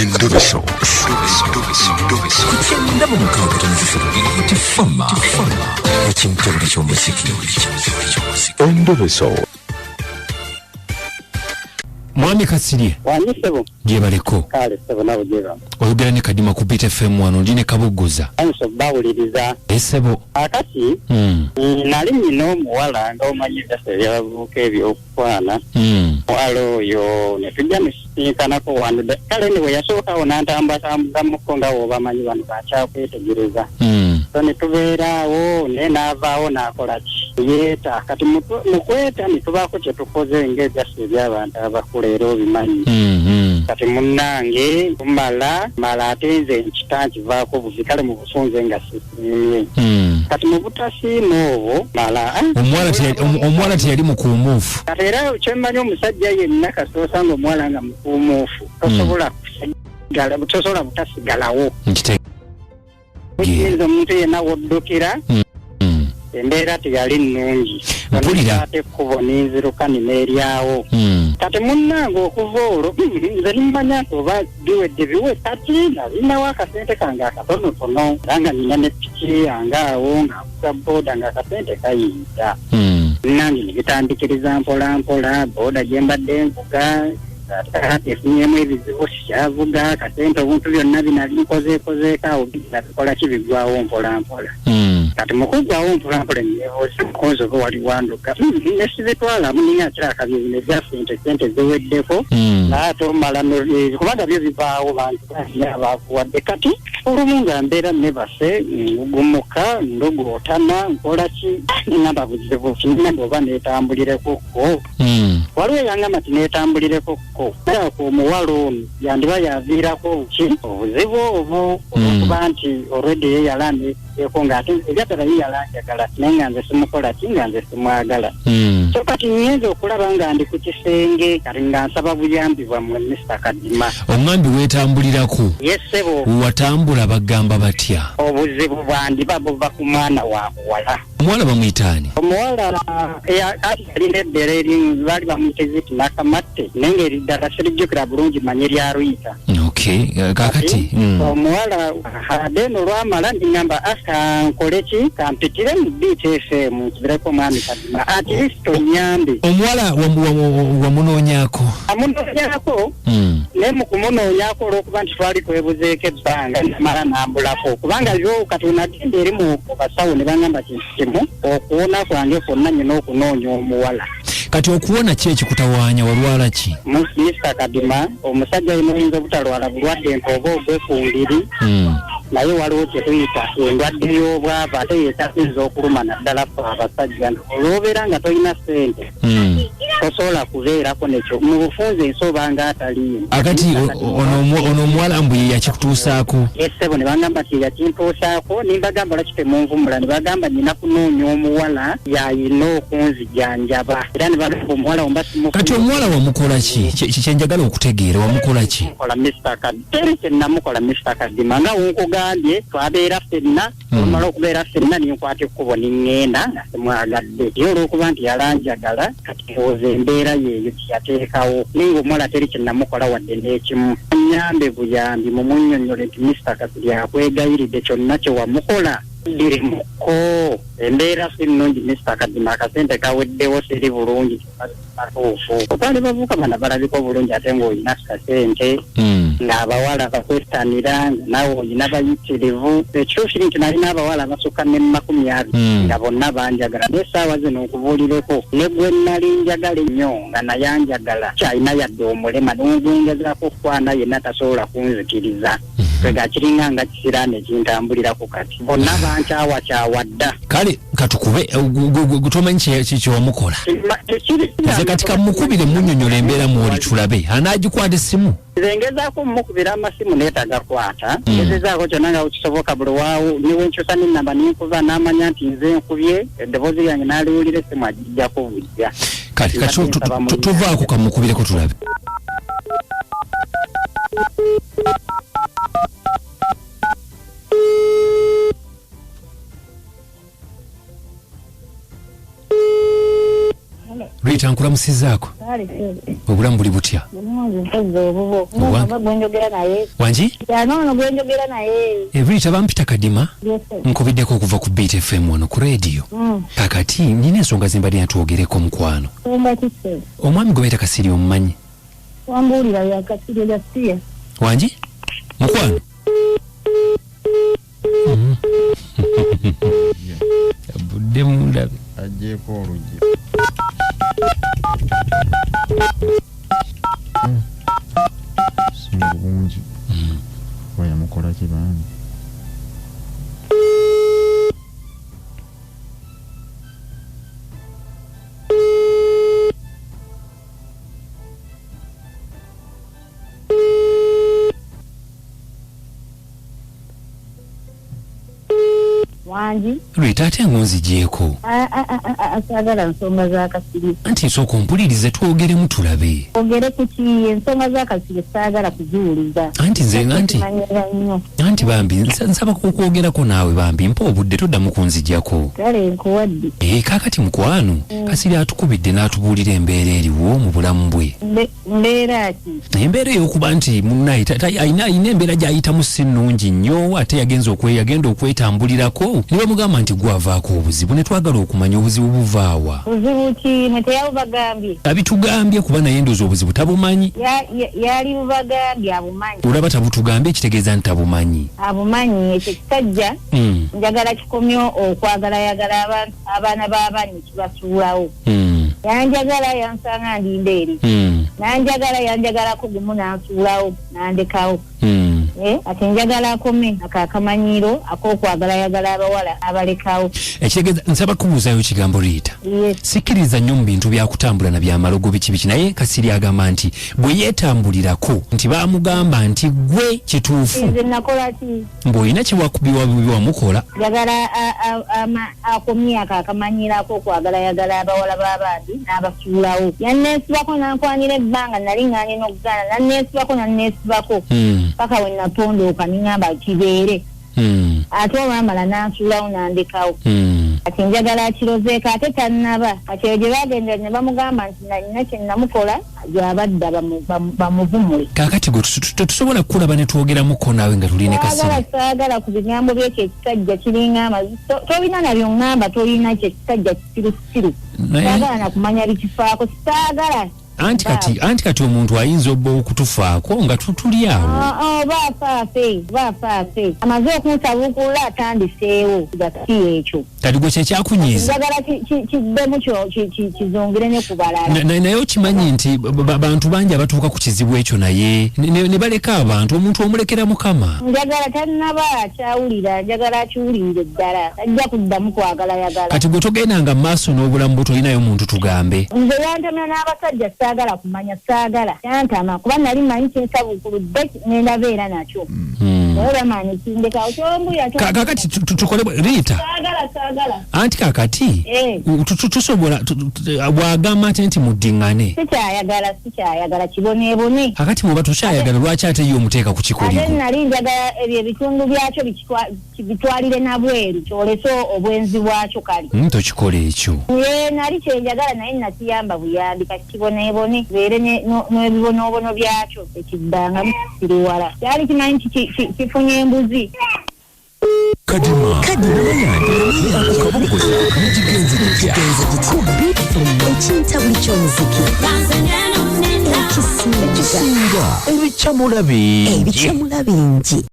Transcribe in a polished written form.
Endoveso. Kugenda mu mukaaga tifama ekintu eky'omuziki. Endoveso. Mwami Kasirye. Wanyisebo. Jebaleko. Kale sebo nawe jeba. Oyogera ne Kadima ku Beat FM wano ndine Kabuguza. Anso bawuliriza. Esebo. Akati. Nali nino muwala nga omanyiza sebyabuka ebyokwana. Walo yo ne tujja nisikanako wano. Kale niwe yasooka onantamba muko nga obamanyi wano bakyakwetegereza. So ne tubeeraawo ne naavaawo n'akola ki. Yeeta kati mukweta ne tubaako kye tukoze ng'ebyaffe eby'abantu abakulu era obimanyi. Kati munnange mala ate nze nkita nkivaako buzi kale mu busunze nga sisimye. Kati mu butasiima obwo mala omwala teyali mukuumuufu. Kati era kyemmanyi omusajja yenna kasoosa ng'omuwala nga mukuumuufu tosobola butasigalawo. Kiyinza omuntu yenna woddukira embeera teyali nnungi ate ekkubo ninziruka nineeryawo. Kati munnange okuva olwo nze nimmanya nti oba biwedde biwe kati nalinawo akasente kange akatonotono era nga nina ne piki yange awo ng'akuza booda ng'akasente kayinza. Munnange nebitandikiriza mpolampola booda gye mbadde nvuga ate efunyemu ebizibu sikyavuga akasente obuntu byonna binali nkozeekozeeko awo bikola kibigwawo mpolampola. Kati mukugwawo mpolampola nebuuza mukonzi oba wali wanduka nesibitwalamu ninga kirakabye ebyasente sente ziweddeko naate omala kubanga byo bivaawo bantu abakuwadde kati olumu nga mbeera nebase ngugumuka ndogootana nkolaki nengamba buzibu kinamba oba neetambulireko waliwo eyangamba ti neetambulireko ako omuwala ono yandiba yaviirako ki obuzibu obwo olwokuba nti olwedde ye yalandeeko ng'ate ebyaddala ye yalanjagala naye nga nze simukola ki nga nze simwagala. So kati nnyinza okulaba nga ndi ku kisenge kati nga nsaba buyambi bwammwe Mr. Kadima. Oŋŋambi weetambulirako. Yesebo. Watambula bagamba batya? Obuzibu bwandiba buva ku mwana wa muwala. Omuwala bamuyitaani? Omuwala alina ebbera erimu baali bamuteziti n'akamatte naye ng'eriddala sirijjukira bulungi manye lyaluyita. Okay, kakati. Omuwala adeeno olwamala ndiŋŋamba nkole ki kampitire mu Beat FM nkibireko mwami Kadima at least onyambe. Omuwala wamunoonyaako? Amunoonyaako naye mu kumunoonyaako olw'okuba nti twali twebuzeeko ebbanga namala nambulako kubanga yo kati nagenda eri mu basawo ne baŋŋamba kintu okuwona kwange kwonna nyina okunoonya omuwala. Kati okuwona ki ekikutawaanya walwala ki? Mr. Kadima omusajja yino oyinza obutalwala bulwadde nti oba ogwekumbiri naye waliwo kye tuyita endwadde y'obwava ate yeetasinza okuluma naddala ffe abasajja olw'obeera nga tolina ssente tosobola kubeerako nekyo mu bufunze ensoba nga ataliimu. Akati ono omuwala mbu ye yakikutuusaako? Essebo ne bagamba nti yakintuusaako nimbagamba lwaki temunvumula ne bagamba nina kunoonya omuwala yayina okunzijanjaba era ne bagamba omuwala omba simufu. Kati omuwala wamukola ki? Kyenjagala okutegeera wamukola ki? Teri kyennamukola Mr. Kadima nga wonkugambye twabeera ffenna omala okubeera ffenna ninkwata ekkubo niŋŋenda nga simwagadde ye olw'okuba nti yalanjagala kati oza embeera yeeyo kyeyateekawo naye ng'omuwala teri kyennamukola wadde n'ekimu. Nyambe buyambi mumunnyonnyole nti Mr. Kasirye akwegayiridde kyonna kye wamukola dirimuko embeera si nnungi Mr. Kadima akasente kaweddewo siri bulungi matuufu okwali bavuka bana balabika obulungi ate ng'olina kasente ng'abawala bakwettanira nga naawe olina bayitirivu ekyofiri nti nalina abawala abasukka ne 20 nga bonna banjagala n'essaawa zino nkubuulireko ne gwe nali njagala ennyo nga naye anjagala kyalina yadde omulema n'ogwengezaako okukwana yenna tasobola kunzikiriza kwega kiringa nga kisiraane kintambulirako kati bonna bankyawaakyawa dda. Kale katukube tomanyi kyewamukola nze kati kamukubire munnyonnyola embeera mwoli tulabe anaagikwata essimu. Nze ngezaako mukubira amasimu neetagakwata ngezezaako kyonna nga kisoboka buli waawo niwenkyusa n'ennamba ninkuva n'amanya nti nze nkubye eddoboozi lyange n'aliwulira essimu agijjako bujja. Kati tuvaako kamukubireko tulabe. Rita nkulamusizaako. Obulamu buli butya? Wanji? Rita bampita Kadima. Nkubiddeko okuva ku Beat FM wano ku radio. Kakati nina ensonga zimbadde natwogereko mukwano. Omwami gwe bayita Kasiri omumanyi? Wambulira ya Kasiri Gasia. Wanji? Mukwano? Budde mundabe. Ajjeeko oluggi. Simu bungi. Oya mukola kibani. Wanji? Rita ate ngonzigyeko. Asagala nsonga za Kasiri. Anti nsooka ompulirize twogeremu tulabe. Ogere kuki ensonga za Kasiri saagala kuziwuliza. Anti bambi nsaba kukwogerako naawe bambi mpa obudde toddamu kunzigyako. Kale nkuwadde. Kaakati mukwano Kasiri atukubidde n'atubuulira embeera eriwo mu bulamu bwe. Mbeera ki? Embeera ey'okuba nti munnaye ayina embeera gy'ayitamu si nnungi nnyo ate yagenda okwetambulirako ne bamugamba nti gwavaako obuzibu ne twagala okumanya obuzibu buvaawa. Buzibu ki? Mwe teyabubagambye? Abitugambye kuba naye ndowooza obuzibu tabumanyi. Yali bubagambye abumanyi. Olaba tabutugambye ekitegeeza nti tabumanyi. Abumanyi ekyo kisajja njagala kikomye okwagalagala abaana b'abanyi kibasuulawo. Yanjagala yansanga ndinda eri. Yanjagalako gumu nansuulawo nandekawo. Ate njagala akome akakamanyiro ak'okwagalagala abawala abalekawo. Ekitegeeza nsaba kubuuzayo kigambo Rita. Sikkiriza nnyo mu bintu byakutambula na byamalogo biki naye Kasiri agamba nti bwe yeetambulirako nti baamugamba nti gwe kituufu. Nze nakola ki? Mbw'olina kyewamukola. Njagala akomye akakamanyiro ak'okwagalagala abawala b'abandi n'abasuulawo. Yanneesibako nankwanira ebbanga nali ng'anye n'okugaana nanneesibako paka we natondooka ningamba kibeere. Ate olwamala nansuulawo nandekawo. Kati njagala akirozeeko ate tannaba kati eyo gye bagendera ne bamugamba nti nalina kye namukola gy'abadda bamuvumule. Kaakati gwe tetusobola kukulaba ne twogeramuko naawe nga tuli ne Kasiri. Saagala ku bigambo byekyo ekisajja kiringa amazi tolina nabyo ŋŋamba tolina kyo ekisajja kisirusiru. Saagala nakumanya bikifaako saagala. Anti kati omuntu ayinza obba okutufaako nga tuli awo. Bafaafe amaze okunsabukula atandiseewo gati ekyo. Kati gwe kyekyakunyiiza. Njagala kiddemu kizongere ne ku balala. Naye okimanyi nti bantu bangi abatuuka ku kizibu ekyo naye ne baleka abantu omuntu omulekera Mukama. Njagala tannaba akyawulira njagala akiwulirire ddala ajja kuddamu kwagalagala. Kati gwe togendanga mu maaso n'obulamu bwo tolinayo muntu tugambe. Nze yantamya n'abasajja saagala kumanya saagala yantama kuba nali manyi kinsabukuludde nenabeera nakyo. Naye bamanyi kindekawo kyombuya. Kakati tukole Rita. Saagala. Anti kakati tusobola bwagamba nti muddingane. Sikyayagala kiboneebone. Kakati muba tukyayagala lwaki ate ye omuteeka ku kikoliko? Ate nali njagala ebyo ebitundu byakyo bitwalire nabweru kyolese obwenzi bwakyo kali. Tokikola ekyo. Nali kyenjagala naye nakiyamba buyambi kati kiboneebone beere n'ebibonoobono byakyo ekiddanga bisiriwala. Kyali kimanyi kifunye embuzi. Kadima akabukoza mukigenze ku Beat FM ekinta buli ky'omuziki ekisinga ebicamula bingi